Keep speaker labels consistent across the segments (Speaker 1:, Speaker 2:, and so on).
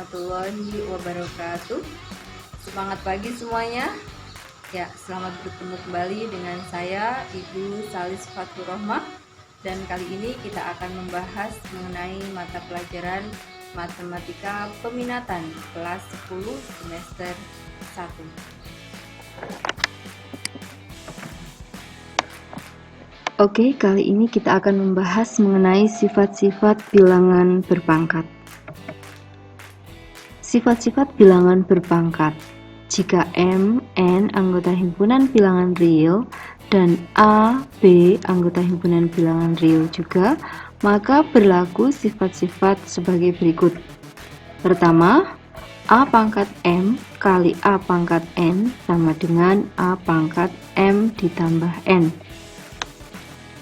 Speaker 1: warahmatullahi wabarakatuh. Semangat pagi semuanya. Ya, selamat bertemu kembali dengan saya Ibu Salis Fathur Rohmah. Dan kali ini kita akan membahas mengenai mata pelajaran Matematika Peminatan kelas 10 semester 1. Oke, kali ini kita akan membahas mengenai sifat-sifat bilangan berpangkat. Sifat-sifat bilangan berpangkat. Jika M, N anggota himpunan bilangan real dan A, B anggota himpunan bilangan real juga, maka berlaku sifat-sifat sebagai berikut. Pertama, A pangkat M kali A pangkat N sama dengan A pangkat M ditambah N.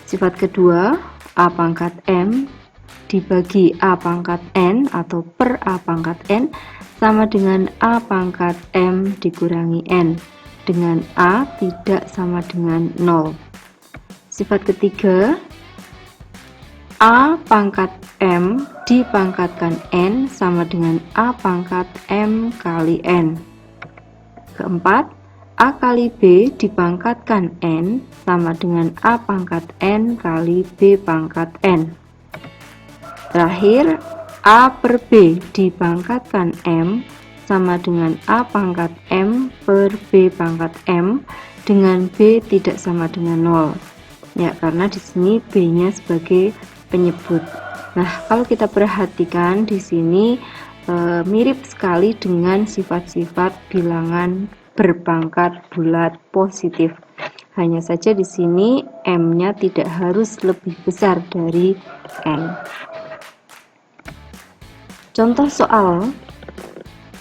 Speaker 1: Sifat kedua, A pangkat M dibagi A pangkat N atau per A pangkat N sama dengan A pangkat M dikurangi N, dengan A tidak sama dengan 0. Sifat ketiga, A pangkat M dipangkatkan N sama dengan A pangkat M kali N. Keempat, A kali B dipangkatkan N sama dengan A pangkat N kali B pangkat N. Terakhir, A per B dipangkatkan M sama dengan A pangkat M per B pangkat M, dengan B tidak sama dengan 0. Ya, karena di sini B-nya sebagai penyebut. Nah, kalau kita perhatikan di sini mirip sekali dengan sifat-sifat bilangan berpangkat bulat positif. Hanya saja di sini M-nya tidak harus lebih besar dari N. Contoh soal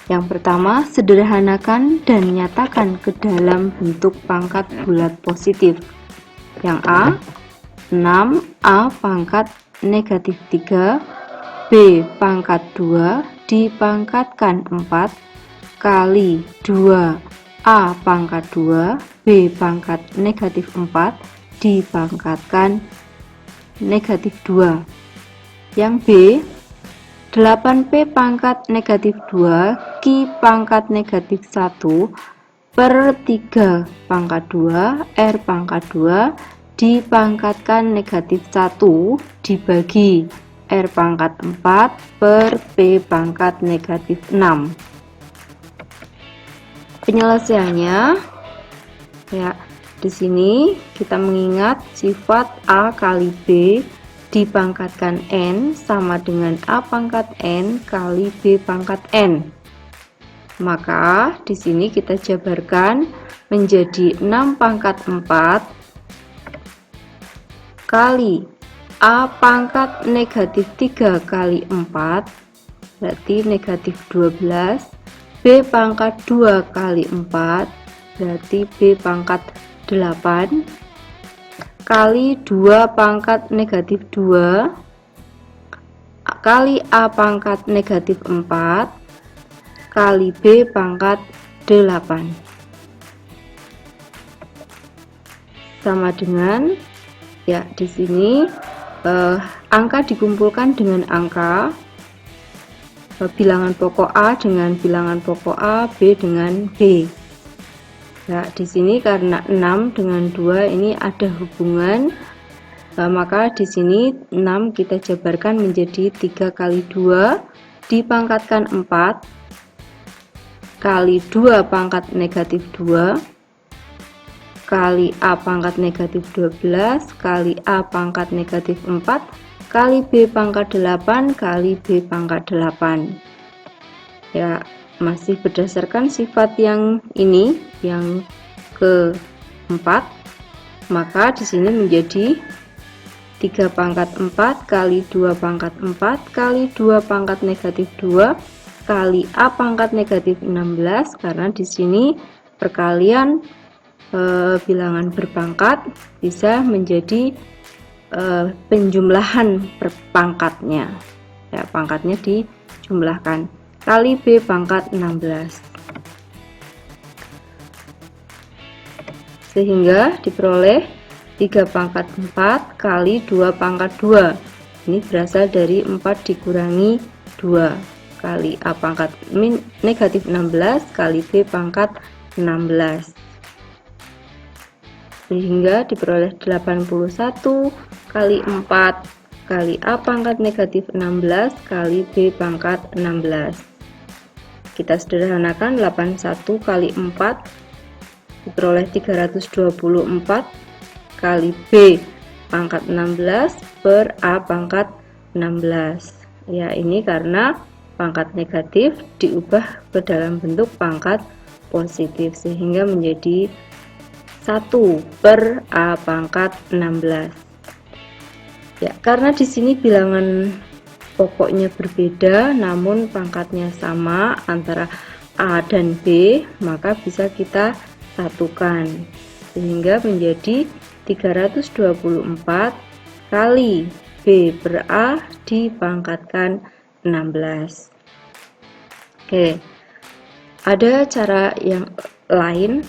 Speaker 1: yang pertama, sederhanakan dan nyatakan ke dalam bentuk pangkat bulat positif. Yang A, 6 A pangkat negatif 3 B pangkat 2 dipangkatkan 4 kali 2 A pangkat 2 B pangkat negatif 4 dipangkatkan negatif 2. Yang B, 8P pangkat negatif 2 Q pangkat negatif 1 per 3 pangkat 2 R pangkat 2 dipangkatkan negatif 1 dibagi R pangkat 4 per P pangkat negatif 6. Penyelesaiannya, ya, di sini kita mengingat sifat A kali B dipangkatkan N sama dengan A pangkat N kali B pangkat N. Maka di sini kita jabarkan menjadi 6 pangkat 4 kali A pangkat negatif 3 kali 4 berarti negatif 12, B pangkat 2 kali 4 berarti B pangkat 8 kali 2 pangkat negatif 2 kali A pangkat negatif 4 kali B pangkat 8 sama dengan, ya, di sini angka dikumpulkan dengan angka, bilangan pokok A dengan bilangan pokok A, B dengan B. Nah, di sini karena 6 dengan 2 ini ada hubungan, maka di sini 6 kita jabarkan menjadi 3 kali 2 dipangkatkan 4 kali 2 pangkat negatif 2 kali A pangkat negatif 12 kali A pangkat negatif 4 kali B pangkat 8 kali B pangkat 8. Ya, masih berdasarkan sifat yang ini, yang keempat, maka di sini menjadi 3 pangkat 4 kali 2 pangkat 4 kali 2 pangkat negatif 2 kali A pangkat negatif 16, karena di sini perkalian bilangan berpangkat bisa menjadi penjumlahan pangkatnya. Ya, pangkatnya dijumlahkan kali B pangkat 16. Sehingga diperoleh 3 pangkat 4 kali 2 pangkat 2. Ini berasal dari 4 dikurangi 2. kali A pangkat negatif 16 kali B pangkat 16, sehingga diperoleh 81 kali 4 kali A pangkat negatif 16 kali B pangkat 16. Kita sederhanakan, 81 kali 4 diperoleh 324 kali B pangkat 16 per A pangkat 16. Ya, ini karena pangkat negatif diubah ke dalam bentuk pangkat positif sehingga menjadi 1 per A pangkat 16. Ya, karena di sini bilangan pokoknya berbeda namun pangkatnya sama antara A dan B, maka bisa kita satukan sehingga menjadi 324 kali B per A dipangkatkan 16. Oke, ada cara yang lain.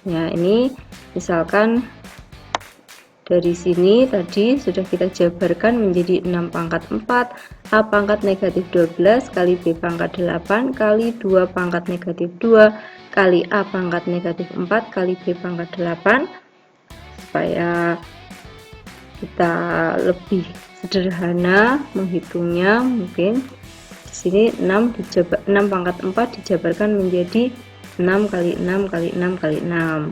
Speaker 1: Ya, ini misalkan dari sini tadi sudah kita jabarkan menjadi 6 pangkat 4 A pangkat negatif 12 kali B pangkat 8 kali 2 pangkat negatif 2 kali A pangkat negatif 4 kali B pangkat 8. Supaya kita lebih sederhana menghitungnya, mungkin di sini 6 pangkat 4 dijabarkan menjadi 6 kali 6 kali 6 kali 6.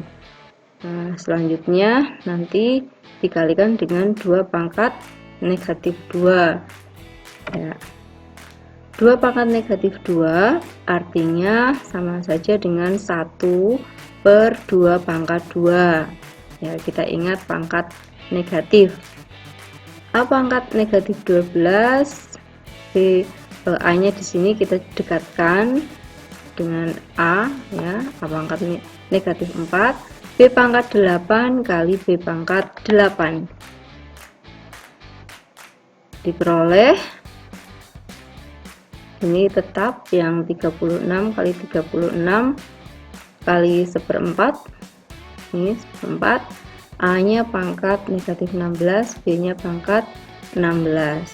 Speaker 1: Nah, selanjutnya nanti dikalikan dengan 2 pangkat negatif 2. Ya. 2 pangkat negatif 2 artinya sama saja dengan 1 per 2 pangkat 2. Ya, kita ingat pangkat negatif. A pangkat negatif 12, A nya di sini kita dekatkan dengan A, ya, A pangkat negatif 4, B pangkat 8 kali B pangkat 8. Diperoleh ini tetap yang 36 kali 36 kali 1/4, ini 1/4. A nya pangkat negatif 16, B nya pangkat 16,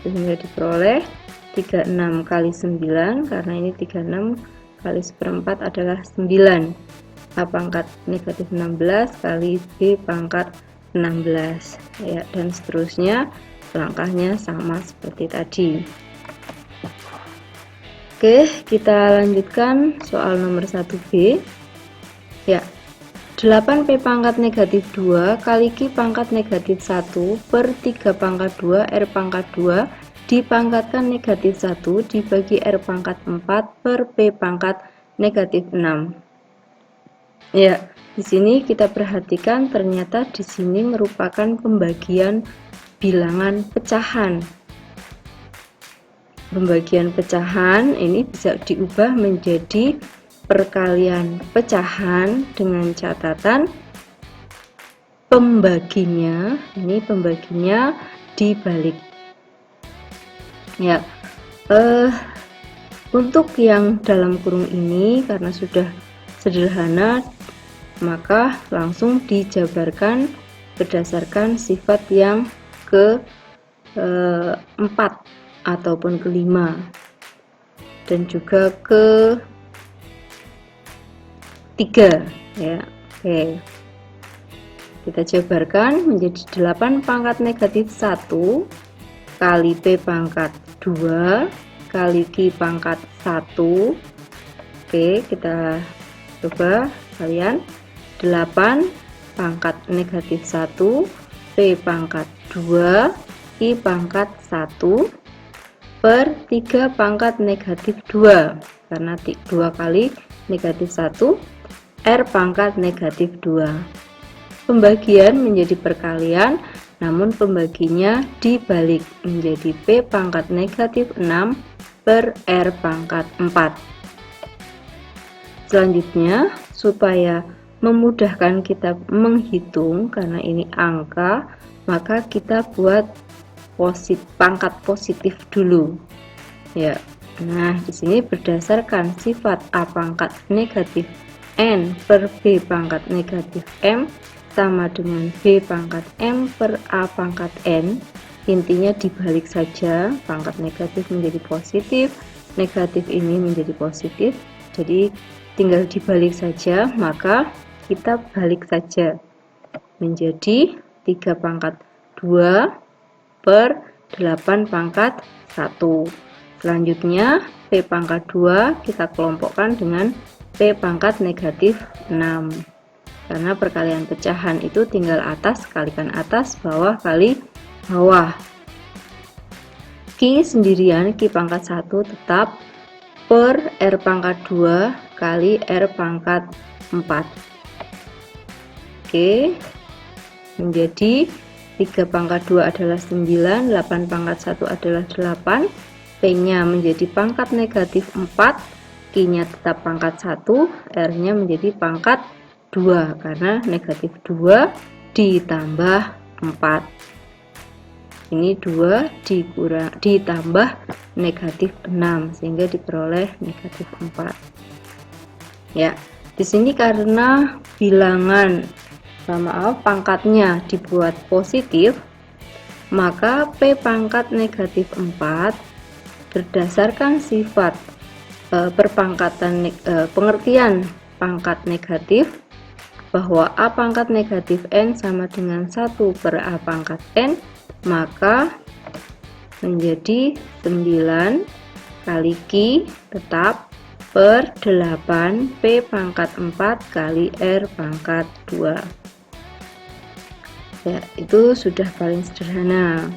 Speaker 1: sehingga diperoleh 36 kali 9, karena ini 36 kali 1/4 adalah 9. A pangkat negatif 16 kali B pangkat 16, ya, dan seterusnya langkahnya sama seperti tadi. Oke, kita lanjutkan soal nomor 1B. Ya, 8P pangkat negatif 2 kali Q pangkat negatif 1 per 3 pangkat 2 R pangkat 2 dipangkatkan negatif 1 dibagi R pangkat 4 per P pangkat negatif 6. Ya, di sini kita perhatikan ternyata di sini merupakan pembagian bilangan pecahan. Pembagian pecahan ini bisa diubah menjadi perkalian pecahan dengan catatan pembaginya, ini pembaginya dibalik. Ya, untuk yang dalam kurung ini karena sudah sederhana, maka langsung dijabarkan berdasarkan sifat yang ke-4 ataupun ke-5 dan juga ke-3, ya. Oke, kita jabarkan menjadi 8 pangkat negatif 1 kali P pangkat 2 kali Q pangkat 1. Oke, kita coba kalian. 8 pangkat negatif 1 P pangkat 2 Q pangkat 1 per 3 pangkat negatif 2, karena 2 kali negatif 1 R pangkat negatif 2. Pembagian menjadi perkalian, namun pembaginya dibalik menjadi P pangkat negatif 6 per R pangkat 4. Selanjutnya, supaya memudahkan kita menghitung karena ini angka, maka kita buat pangkat positif dulu. Ya. Nah, di sini berdasarkan sifat A pangkat negatif N per B pangkat negatif M sama dengan B pangkat M per A pangkat N. Intinya dibalik saja, pangkat negatif menjadi positif negatif ini menjadi positif, jadi tinggal dibalik saja, maka kita balik saja menjadi 3 pangkat 2 per 8 pangkat 1. Selanjutnya P pangkat 2 kita kelompokkan dengan P pangkat negatif 6, karena perkalian pecahan itu tinggal atas kalikan atas, bawah kali bawah. Q sendirian, Q pangkat 1 tetap per R pangkat 2 kali R pangkat 4. Oke, menjadi 3 pangkat 2 adalah 9, 8 pangkat 1 adalah 8, P-nya menjadi pangkat negatif 4, Q-nya tetap pangkat 1, R-nya menjadi pangkat 2, karena negatif 2 ditambah 4. Ini 2 ditambah negatif 6, sehingga diperoleh negatif 4. Ya, di sini karena bilangan pangkatnya dibuat positif, maka P pangkat negatif 4 berdasarkan sifat pengertian pangkat negatif, bahwa A pangkat negatif N sama dengan 1 per A pangkat N, maka menjadi 9 kali Q tetap per 8 P pangkat 4 kali R pangkat 2. Ya, itu sudah paling sederhana.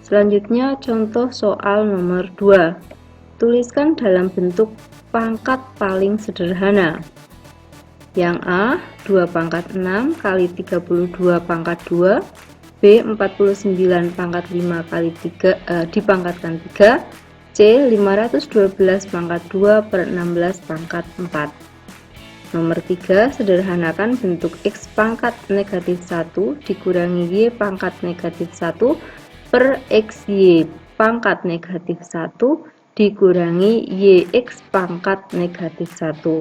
Speaker 1: Selanjutnya contoh soal nomor 2. Tuliskan dalam bentuk pangkat paling sederhana. Yang A 2 pangkat 6 kali 32 pangkat 2, B 49 pangkat 5 kali 3 dipangkatkan 3, C 512 pangkat 2 per 16 pangkat 4. Nomor 3, sederhanakan bentuk X pangkat negatif 1 dikurangi Y pangkat negatif 1 per XY pangkat negatif 1 dikurangi YX pangkat negatif 1.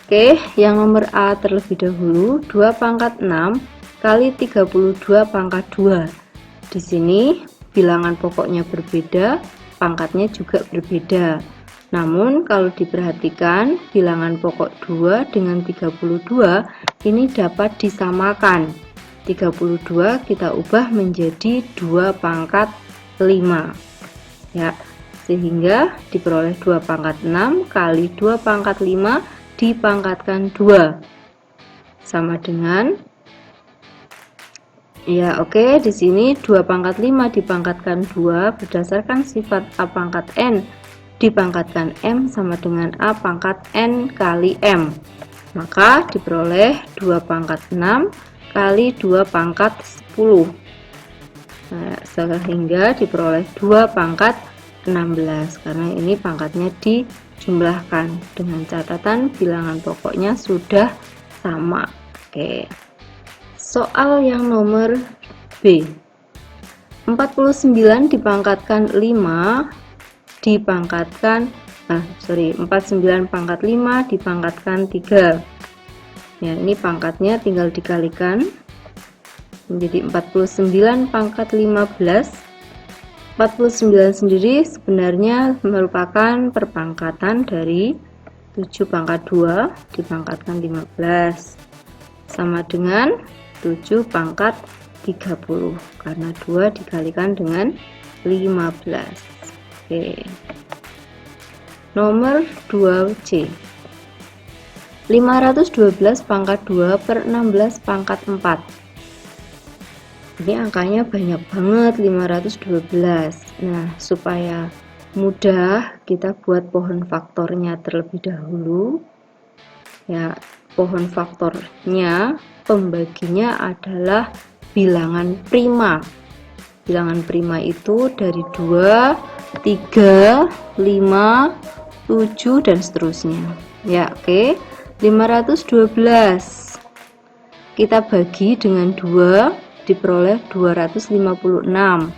Speaker 1: Oke, yang nomor A terlebih dahulu, 2 pangkat 6 kali 32 pangkat 2. Di sini bilangan pokoknya berbeda, pangkatnya juga berbeda. Namun kalau diperhatikan, bilangan pokok 2 dengan 32 ini dapat disamakan. 32 kita ubah menjadi 2 pangkat 5. Ya, sehingga diperoleh 2 pangkat 6 kali 2 pangkat 5 dipangkatkan 2 sama dengan, ya oke, di sini 2 pangkat 5 dipangkatkan 2 berdasarkan sifat A pangkat N dipangkatkan M sama dengan A pangkat N kali M, maka diperoleh 2 pangkat 6 kali 2 pangkat 10. Nah, sehingga diperoleh 2 pangkat 16, karena ini pangkatnya dijumlahkan dengan catatan bilangan pokoknya sudah sama. Oke. Soal yang nomor B. 49 dipangkatkan 5 dipangkatkan 49 pangkat 5 dipangkatkan 3. Ya, ini pangkatnya tinggal dikalikan menjadi 49 pangkat 15. 49 sendiri sebenarnya merupakan perpangkatan dari 7 pangkat 2 dipangkatkan 15 sama dengan 7 pangkat 30, karena 2 dikalikan dengan 15. Oke. Nomor 2C. 512 pangkat 2 per 16 pangkat 4. Ini angkanya banyak banget, 512. Nah, supaya mudah kita buat pohon faktornya terlebih dahulu. Ya, pohon faktornya pembaginya adalah bilangan prima. Bilangan prima itu dari 2, 3, 5, 7 dan seterusnya. Ya, oke. 512 kita bagi dengan 2 diperoleh 256,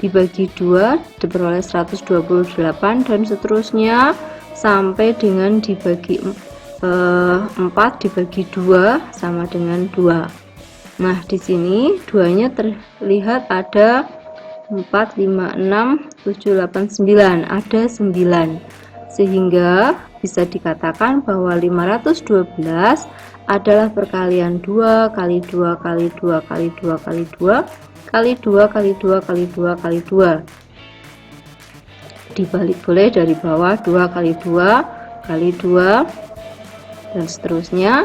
Speaker 1: dibagi 2 diperoleh 128 dan seterusnya sampai dengan dibagi 4 dibagi 2 sama dengan 2. Nah, di sini 2-nya terlihat ada 4, 5, 6, 7, 8, 9. Ada 9. Sehingga bisa dikatakan bahwa 512 adalah perkalian 2 kali 2 kali 2 kali 2 kali 2 kali 2 kali 2 kali 2 kali 2. Dibalik boleh dari bawah, 2 kali 2 kali 2 dan seterusnya.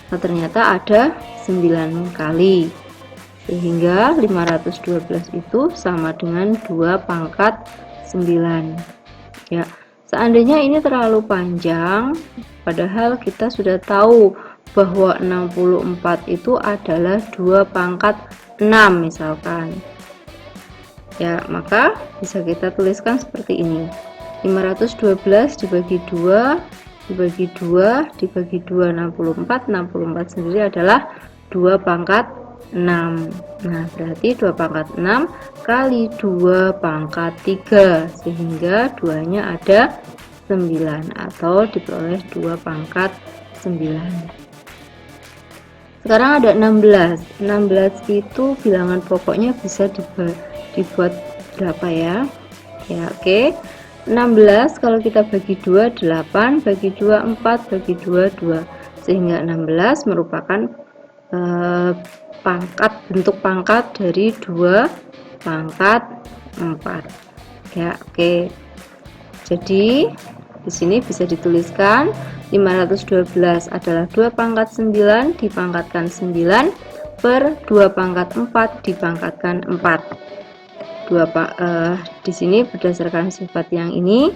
Speaker 1: Nah, ternyata ada 9 kali, sehingga 512 itu sama dengan 2 pangkat 9 ya. Seandainya ini terlalu panjang, padahal kita sudah tahu bahwa 64 itu adalah 2 pangkat 6 misalkan ya, maka bisa kita tuliskan seperti ini. 512 dibagi 2 dibagi 2 dibagi 2, 64. 64 sendiri adalah 2 pangkat 6. Nah, berarti 2 pangkat 6 kali 2 pangkat 3, sehingga 2-nya ada 9 atau diperoleh 2 pangkat 9. Sekarang ada 16. 16 itu bilangan pokoknya bisa dibuat berapa ya? Ya, oke. 16 kalau kita bagi 2 8, bagi 2 4, bagi 2 2. Sehingga 16 merupakan bentuk pangkat dari 2 pangkat 4. Ya, oke. Jadi di sini bisa dituliskan 512 adalah 2 pangkat 9 dipangkatkan 9 per 2 pangkat 4 dipangkatkan 4. Di sini berdasarkan sifat yang ini,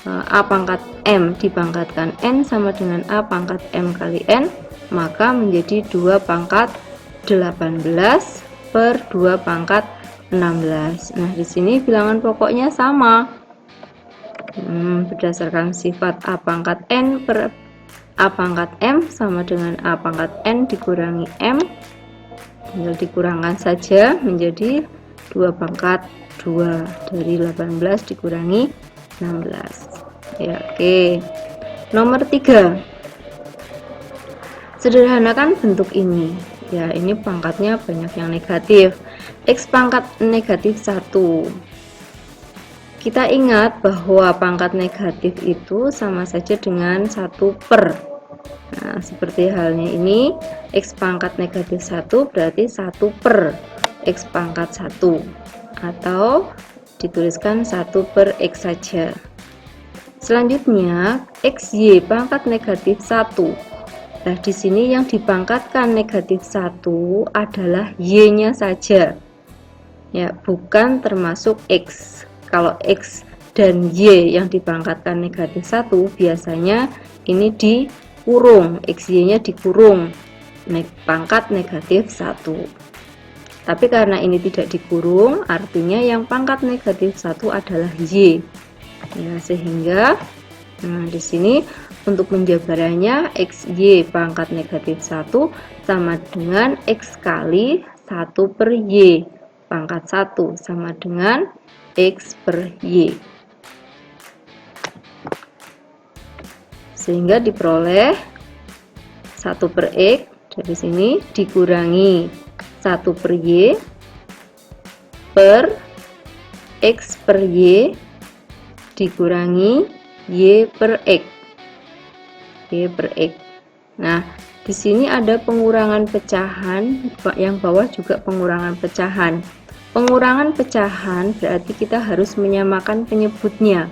Speaker 1: A pangkat M dipangkatkan N sama dengan A pangkat M kali N, maka menjadi 2 pangkat 18 per 2 pangkat 16. Nah, di sini bilangan pokoknya sama. Berdasarkan sifat A pangkat N per A pangkat M sama dengan A pangkat N dikurangi M, tinggal dikurangkan saja menjadi 2 pangkat 2 dari 18 dikurangi 16 ya. Oke, nomor 3, sederhanakan bentuk ini ya. Ini pangkatnya banyak yang negatif. X pangkat negatif 1. Kita ingat bahwa pangkat negatif itu sama saja dengan 1 per. Nah, seperti halnya ini, X pangkat negatif 1 berarti 1 per X pangkat 1, atau dituliskan 1 per X saja. Selanjutnya, XY pangkat negatif 1. Nah, di sini yang dipangkatkan negatif 1 adalah Y-nya saja. Ya, bukan termasuk X. Kalau X dan Y yang dipangkatkan negatif 1, biasanya ini dikurung, XY-nya dikurung, pangkat negatif 1. Tapi karena ini tidak dikurung, artinya yang pangkat negatif 1 adalah Y. Ya, sehingga di sini untuk penjabarannya XY pangkat negatif 1 sama dengan X kali 1 per Y pangkat 1 sama dengan X per Y. Sehingga diperoleh 1 per X dari sini dikurangi 1 per Y per X per Y dikurangi Y per X. Y per X. Nah, di sini ada pengurangan pecahan, yang bawah juga pengurangan pecahan. Pengurangan pecahan berarti kita harus menyamakan penyebutnya.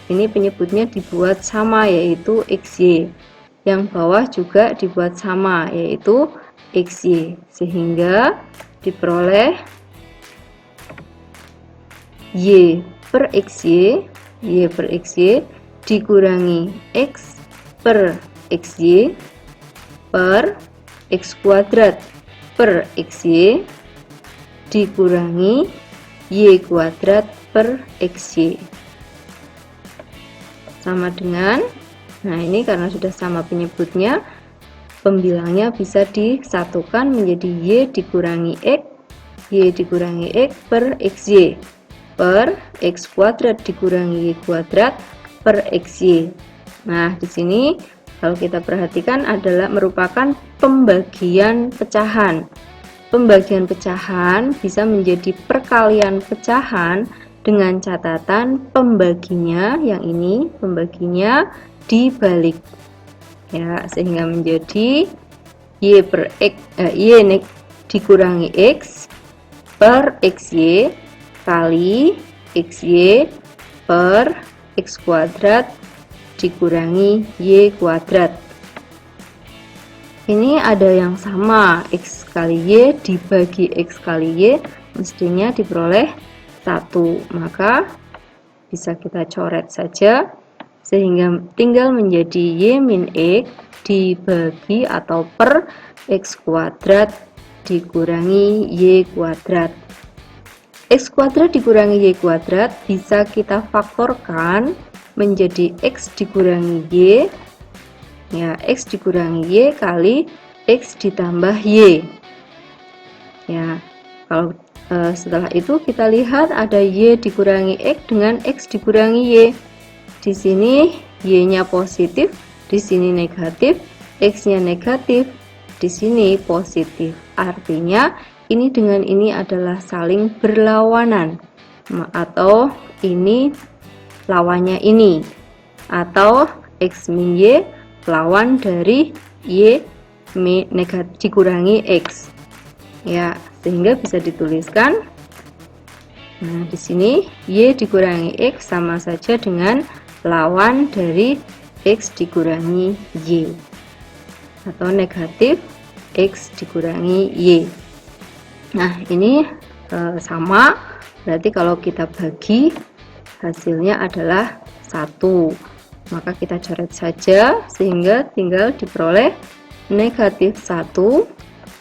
Speaker 1: Ini penyebutnya dibuat sama, yaitu XY. Yang bawah juga dibuat sama, yaitu XY, sehingga diperoleh Y per XY, Y per XY dikurangi X per XY per X kuadrat per XY dikurangi Y kuadrat per XY sama dengan, nah ini karena sudah sama penyebutnya, pembilangnya bisa disatukan menjadi Y dikurangi X, Y dikurangi X per XY per X kuadrat dikurangi Y kuadrat per XY. Nah, di sini kalau kita perhatikan adalah merupakan pembagian pecahan. pembagian pecahan bisa menjadi perkalian pecahan dengan catatan pembaginya yang ini, pembaginya dibalik ya, sehingga menjadi y per x dikurangi x per xy kali xy per x kuadrat dikurangi y kuadrat. Ini ada yang sama, x kali y dibagi x kali y mestinya diperoleh 1, maka bisa kita coret saja sehingga tinggal menjadi y min x dibagi atau per x kuadrat dikurangi y kuadrat. X kuadrat dikurangi y kuadrat bisa kita faktorkan menjadi x dikurangi y ya, x dikurangi y kali x ditambah y ya. Kalau setelah itu kita lihat ada y dikurangi x dengan x dikurangi y. Di sini y-nya positif, di sini negatif, x-nya negatif, di sini positif. Artinya ini dengan ini adalah saling berlawanan, atau ini lawannya ini, atau x min y lawan dari y negatif dikurangi x ya, sehingga bisa dituliskan, nah di sini y dikurangi x sama saja dengan lawan dari x dikurangi y, atau negatif x dikurangi y. Nah ini sama, berarti kalau kita bagi hasilnya adalah 1, maka kita coret saja sehingga tinggal diperoleh negatif 1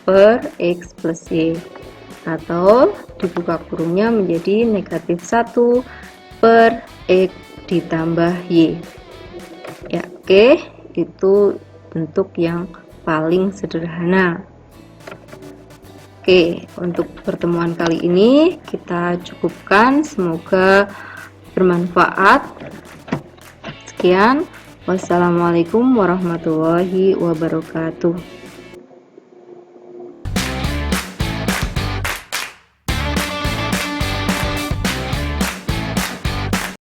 Speaker 1: per x plus y, atau dibuka kurungnya menjadi negatif 1 per x ditambah y ya. Oke, itu bentuk yang paling sederhana. Oke, untuk pertemuan kali ini kita cukupkan, semoga bermanfaat. Sekian, wassalamualaikum warahmatullahi wabarakatuh.